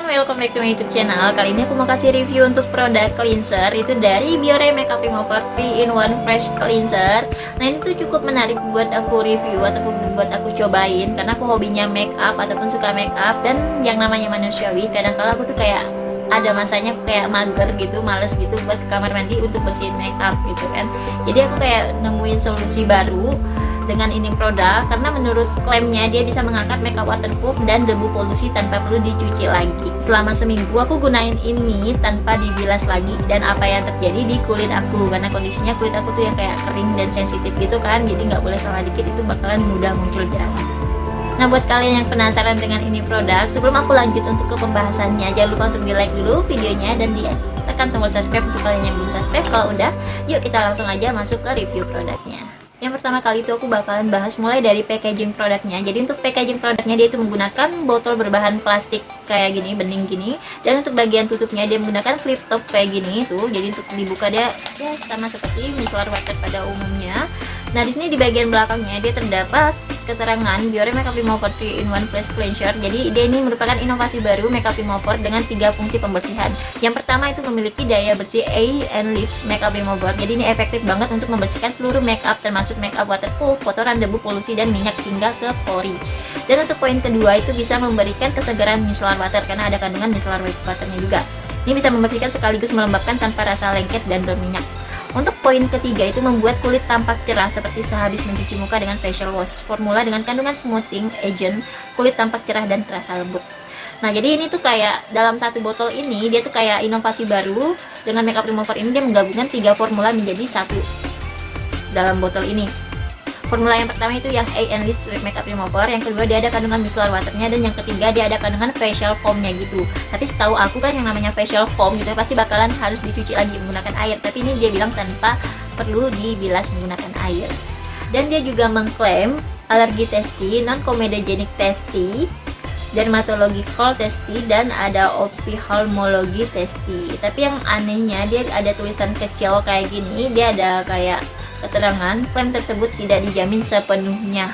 everyone, welcome back to my YouTube channel. Kali ini aku mau kasih review untuk produk cleanser. Itu dari Biore Makeup Remover 3-in-1 Fresh Cleanser. Nah ini tuh cukup menarik buat aku review ataupun buat aku cobain, karena aku hobinya makeup ataupun suka makeup. Dan yang namanya manusiawi, kadang-kala aku tuh kayak ada masanya aku kayak mager gitu, males gitu buat ke kamar mandi untuk bersihin makeup gitu kan. Jadi aku kayak nemuin solusi baru dengan ini produk, karena menurut klaimnya dia bisa mengangkat makeup waterproof dan debu polusi tanpa perlu dicuci lagi. Selama seminggu aku gunain ini tanpa dibilas lagi, dan apa yang terjadi di kulit aku, karena kondisinya kulit aku tuh yang kayak kering dan sensitif gitu kan, jadi nggak boleh salah dikit itu bakalan mudah muncul jerawat. Nah buat kalian yang penasaran dengan ini produk, sebelum aku lanjut untuk ke pembahasannya, jangan lupa untuk di like dulu videonya dan tekan tombol subscribe untuk kalian yang belum subscribe. Kalau udah, yuk kita langsung aja masuk ke review produknya. Yang pertama kali itu aku bakalan bahas mulai dari packaging produknya. Jadi untuk packaging produknya dia itu menggunakan botol berbahan plastik kayak gini, bening gini. Dan untuk bagian tutupnya dia menggunakan flip top kayak gini tuh. Jadi untuk dibuka dia ya sama seperti micellar water pada umumnya. Nah di sini di bagian belakangnya dia terdapat keterangan Biore Makeup Remover 3-in-1 Fresh Cleanser. Jadi dia ini merupakan inovasi baru makeup remover dengan 3 fungsi pembersihan. Yang pertama itu memiliki daya bersih Eye and Lips Makeup Remover. Jadi ini efektif banget untuk membersihkan seluruh makeup termasuk makeup waterproof, kotoran, debu, polusi, dan minyak hingga ke pori. Dan untuk poin kedua itu bisa memberikan kesegaran micellar water karena ada kandungan micellar waternya juga. Ini bisa membersihkan sekaligus melembabkan tanpa rasa lengket dan berminyak. Untuk poin ketiga itu membuat kulit tampak cerah seperti sehabis mencuci muka dengan facial wash. Formula dengan kandungan smoothing agent, kulit tampak cerah dan terasa lembut. Nah jadi ini tuh kayak dalam satu botol ini dia tuh kayak inovasi baru. Dengan makeup remover ini dia menggabungkan 3 formula menjadi satu dalam botol ini. Formula yang pertama itu yang Eye and Lips Makeup Remover, yang kedua dia ada kandungan micellar waternya, dan yang ketiga dia ada kandungan facial foamnya gitu. Tapi setahu aku kan yang namanya facial foam gitu pasti bakalan harus dicuci lagi menggunakan air, tapi ini dia bilang tanpa perlu dibilas menggunakan air. Dan dia juga mengklaim alergi testy, non-comedogenic testy, dermatological testy, dan ada ophthalmology testy. Tapi yang anehnya dia ada tulisan kecil kayak gini, dia ada kayak keterangan klaim tersebut tidak dijamin sepenuhnya.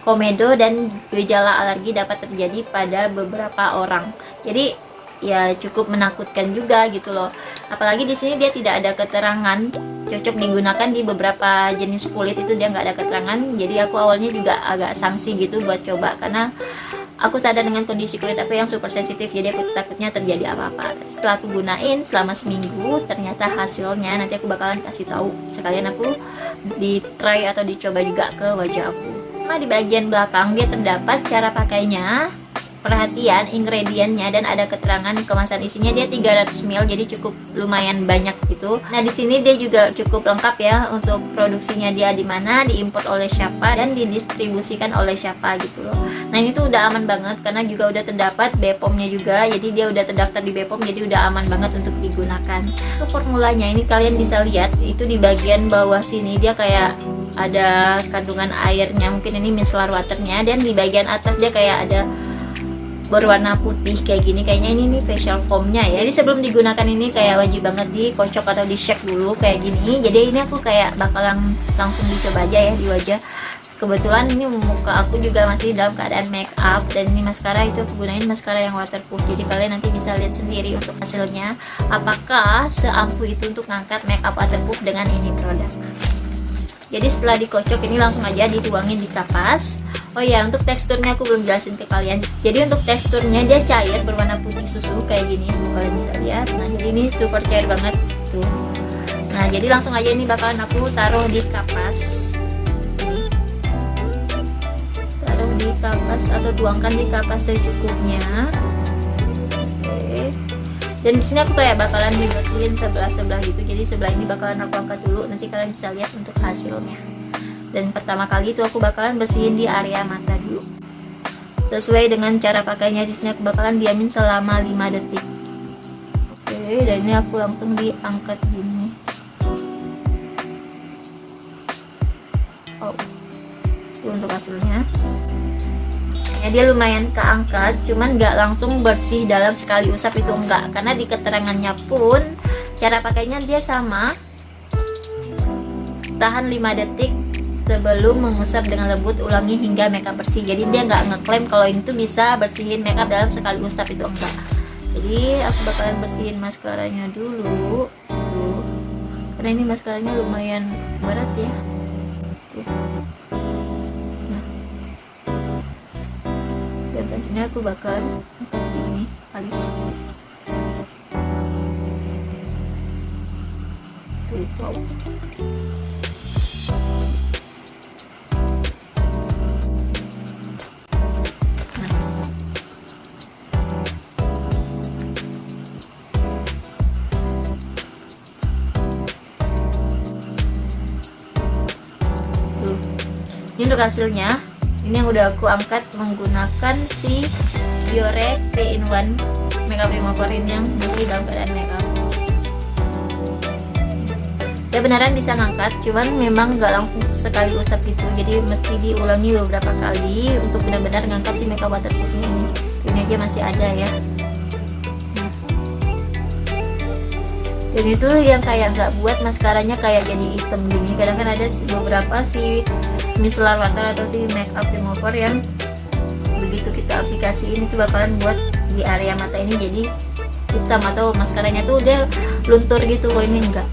Komedo dan gejala alergi dapat terjadi pada beberapa orang. Jadi ya cukup menakutkan juga gitu loh. Apalagi di sini dia tidak ada keterangan cocok digunakan di beberapa jenis kulit, itu dia nggak ada keterangan. Jadi aku awalnya juga agak sanksi gitu buat coba, karena aku sadar dengan kondisi kulit aku yang super sensitif, jadi aku takutnya terjadi apa-apa. Setelah aku gunain selama seminggu, ternyata hasilnya nanti aku bakalan kasih tahu. Sekalian aku di try atau dicoba juga ke wajah aku. Nah di bagian belakang dia terdapat cara pakainya, perhatian ingredientnya, dan ada keterangan kemasan isinya. Dia 300 ml, jadi cukup lumayan banyak gitu. Nah di sini dia juga cukup lengkap ya untuk produksinya, dia di mana, diimpor oleh siapa, dan didistribusikan oleh siapa gitu loh. Nah ini tuh udah aman banget karena juga udah terdapat BPOM-nya juga, jadi dia udah terdaftar di BPOM, jadi udah aman banget untuk digunakan. Untuk formulanya ini kalian bisa lihat itu di bagian bawah sini dia kayak ada kandungan airnya, mungkin ini micellar waternya, dan di bagian atas dia kayak ada berwarna putih kayak gini, kayaknya ini nih facial foamnya ya. Jadi sebelum digunakan ini kayak wajib banget dikocok atau di shake dulu kayak gini. Jadi ini aku kayak bakalan langsung dicoba aja ya di wajah. Kebetulan ini muka aku juga masih dalam keadaan make up, dan ini maskara itu aku gunain maskara yang waterproof. Jadi kalian nanti bisa lihat sendiri untuk hasilnya apakah seampuh itu untuk ngangkat make up waterproof dengan ini produk. Jadi setelah dikocok ini langsung aja dituangin di kapas. Oh ya, untuk teksturnya aku belum jelasin ke kalian. Jadi untuk teksturnya dia cair berwarna putih susu kayak gini, kalian bisa lihat. Nah jadi ini super cair banget tuh. Nah jadi langsung aja ini bakalan aku taruh di kapas. Nih. Taruh di kapas atau tuangkan di kapas secukupnya. Oke. Dan di sini aku kayak bakalan dibersihin sebelah-sebelah gitu. Jadi sebelah ini bakalan aku angkat dulu. Nanti kalian bisa lihat untuk hasilnya. Dan pertama kali itu aku bakalan bersihin di area mata dulu. Sesuai dengan cara pakainya di sini aku bakalan diamin selama 5 detik. Oke, dan ini aku langsung diangkat gini. Oh. Itu untuk hasilnya. Ya dia lumayan keangkat, cuman nggak langsung bersih dalam sekali usap itu enggak, karena di keterangannya pun cara pakainya dia sama, tahan 5 detik sebelum mengusap dengan lembut, ulangi hingga makeup bersih. Jadi dia nggak ngeklaim kalau ini tuh bisa bersihin makeup dalam sekali usap, itu enggak. Jadi aku bakalan bersihin maskaranya dulu tuh, karena ini maskaranya lumayan berat ya tuh. Nah, dan selanjutnya aku bakalan ini alis tuh. Wow. Ini untuk hasilnya. Ini yang udah aku angkat menggunakan si Biore 3-in-1 makeup remover ini yang masih dalam keadaan makeup. Ya beneran bisa ngangkat, cuman memang nggak langsung sekali usap gitu, jadi mesti diulangi beberapa kali untuk benar-benar ngangkat si makeup waterproofnya ini. Ini aja masih ada ya. Dan itu yang kayak nggak buat maskaranya kayak jadi hitam gini. Kadang kan ada beberapa si micellar water atau si makeup remover yang begitu kita aplikasi ini tuh bakalan buat di area mata ini jadi hitam atau maskaranya tuh udah luntur gitu. Kok ini enggak.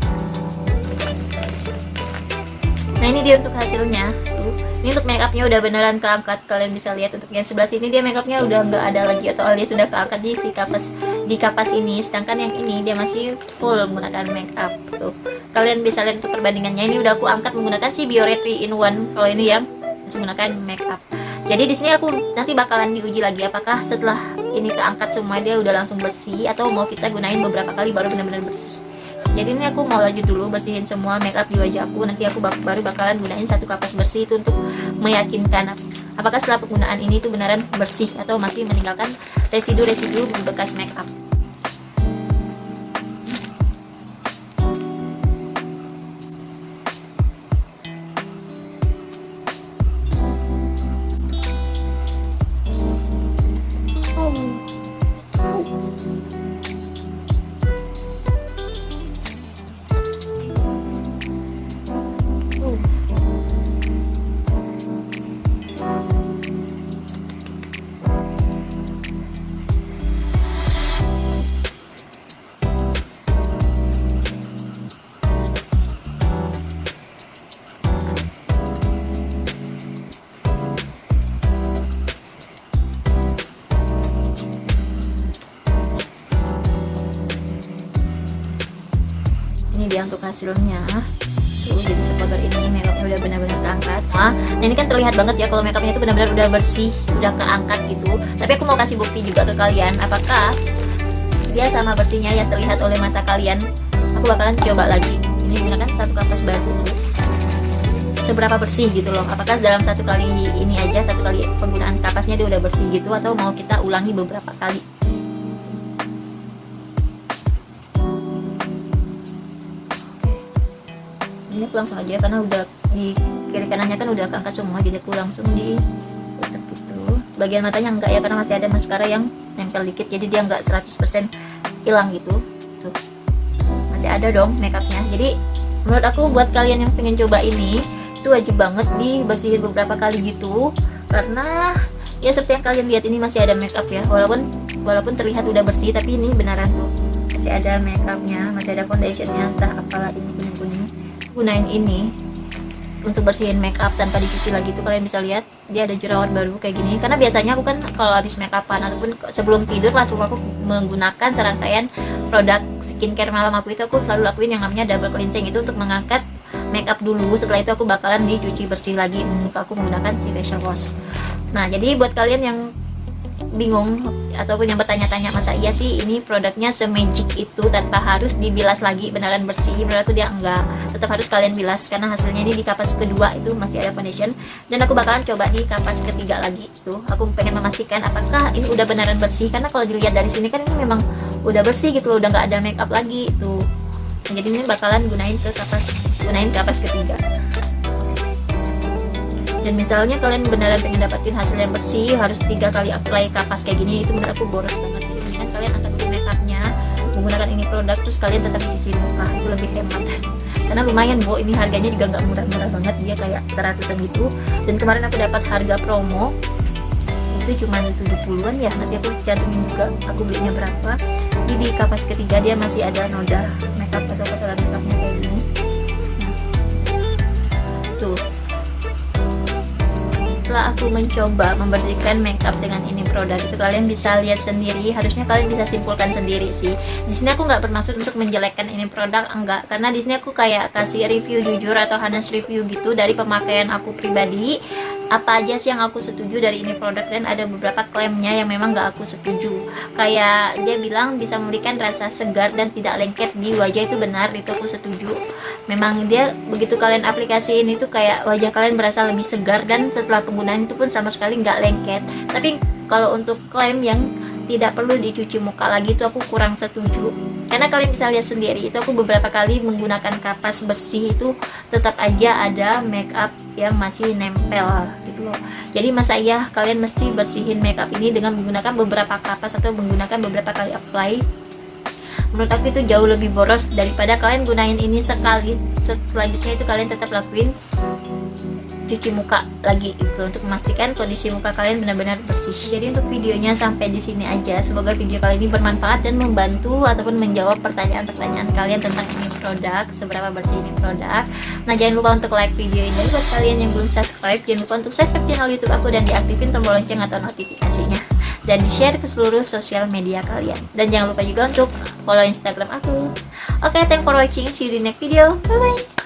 Nah ini dia untuk hasilnya tuh. Ini untuk makeupnya udah beneran keangkat, kalian bisa lihat. Untuk yang sebelah sini dia makeupnya udah nggak ada lagi atau alias sudah keangkat di si kapas ini, sedangkan yang ini dia masih full menggunakan makeup tuh. Kalian bisa lihat untuk perbandingannya. Ini udah aku angkat menggunakan si Biore 3-in-1, kalau ini yang masih menggunakan makeup. Jadi di sini aku nanti bakalan diuji lagi apakah setelah ini keangkat semua dia udah langsung bersih atau mau kita gunain beberapa kali baru benar-benar bersih. Jadi ini aku mau lanjut dulu bersihin semua makeup di wajahku. Nanti aku baru bakalan gunain satu kapas bersih itu untuk meyakinkan apakah setelah penggunaan ini tuh beneran bersih atau masih meninggalkan residu-residu bekas makeup. Ini dia untuk hasilnya tuh, jadi sepagar ini makeupnya udah benar-benar keangkat. Nah ini kan terlihat banget ya kalau makeupnya itu benar-benar udah bersih, udah keangkat gitu. Tapi aku mau kasih bukti juga ke kalian apakah dia sama bersihnya yang terlihat oleh mata kalian. Aku bakalan coba lagi ini menggunakan satu kapas baru, seberapa bersih gitu loh. Apakah dalam satu kali ini aja, satu kali penggunaan kapasnya dia udah bersih gitu, atau mau kita ulangi beberapa kali. Ini aku langsung aja karena udah di kiri kanannya kan udah keangkat semua, jadi aku langsung di tutup gitu. Bagian matanya enggak ya, karena masih ada maskara yang nempel dikit, jadi dia enggak 100% hilang gitu. Tuh. Masih ada dong makeupnya. Jadi menurut aku buat kalian yang pengen coba ini itu wajib banget dibersihin beberapa kali gitu, karena ya seperti yang kalian lihat ini masih ada makeup ya, walaupun terlihat udah bersih tapi ini beneran tuh masih ada makeupnya, masih ada foundationnya, entah apalah ini kuning-kuning. Gunain ini untuk bersihin makeup tanpa dicuci lagi tuh, kalian bisa lihat dia ada jerawat baru kayak gini. Karena biasanya aku kan kalau habis makeupan ataupun sebelum tidur langsung aku menggunakan serangkaian produk skincare malam aku itu, aku selalu lakuin yang namanya double cleansing itu untuk mengangkat makeup dulu. Setelah itu aku bakalan dicuci bersih lagi muka aku menggunakan si facial wash. Nah jadi buat kalian yang bingung ataupun yang bertanya-tanya masa iya sih ini produknya se-magic itu tanpa harus dibilas lagi beneran bersih, menurut aku dia enggak, tetap harus kalian bilas karena hasilnya ini di kapas kedua itu masih ada foundation, dan aku bakalan coba di kapas ketiga lagi tuh. Aku pengen memastikan apakah ini udah beneran bersih, karena kalau dilihat dari sini kan ini memang udah bersih gitu loh, udah nggak ada makeup lagi tuh. Nah, jadi ini bakalan gunain kapas ketiga. Dan misalnya kalian beneran pengen dapetin hasil yang bersih, harus 3 kali apply kapas kayak gini, itu menurut aku boros banget. Jadi mendingan kalian angkat dulu makeupnya menggunakan ini produk, terus kalian tetap cuci muka, itu lebih hemat. karena lumayan Bu, ini harganya juga nggak murah-murah banget, dia kayak 100-an gitu. Dan kemarin aku dapat harga promo itu cuma 70-an ya, nanti aku cantumin juga aku belinya berapa. Jadi di kapas ketiga dia masih ada noda makeup atau kotoran makeupnya kayak gini. Nah, tuh setelah aku mencoba membersihkan makeup dengan ini produk itu, kalian bisa lihat sendiri, harusnya kalian bisa simpulkan sendiri sih. Di sini aku nggak bermaksud untuk menjelekkan ini produk, enggak, karena di sini aku kayak kasih review jujur atau honest review gitu dari pemakaian aku pribadi, apa aja sih yang aku setuju dari ini produk, dan ada beberapa klaimnya yang memang nggak aku setuju. Kayak dia bilang bisa memberikan rasa segar dan tidak lengket di wajah, itu benar, itu aku setuju. Memang dia begitu kalian aplikasiin itu kayak wajah kalian berasa lebih segar, dan setelah penggunaan itu pun sama sekali nggak lengket. Tapi kalau untuk klaim yang tidak perlu dicuci muka lagi itu aku kurang setuju, karena kalian bisa lihat sendiri itu aku beberapa kali menggunakan kapas bersih itu tetap aja ada makeup yang masih nempel gitu loh. Jadi masa iya kalian mesti bersihin makeup ini dengan menggunakan beberapa kapas atau menggunakan beberapa kali apply? Menurut aku itu jauh lebih boros daripada kalian gunain ini sekali, selanjutnya itu kalian tetap lakuin cuci muka lagi gitu untuk memastikan kondisi muka kalian benar-benar bersih. Jadi untuk videonya sampai di sini aja. Semoga video kali ini bermanfaat dan membantu ataupun menjawab pertanyaan-pertanyaan kalian tentang ini produk, seberapa bersih ini produk. Nah, jangan lupa untuk like video ini. Buat kalian yang belum subscribe, jangan lupa untuk subscribe channel YouTube aku dan diaktifin tombol lonceng atau notifikasinya, dan di share ke seluruh sosial media kalian. Dan jangan lupa juga untuk follow Instagram aku. Oke, thanks for watching, see you di next video, bye bye.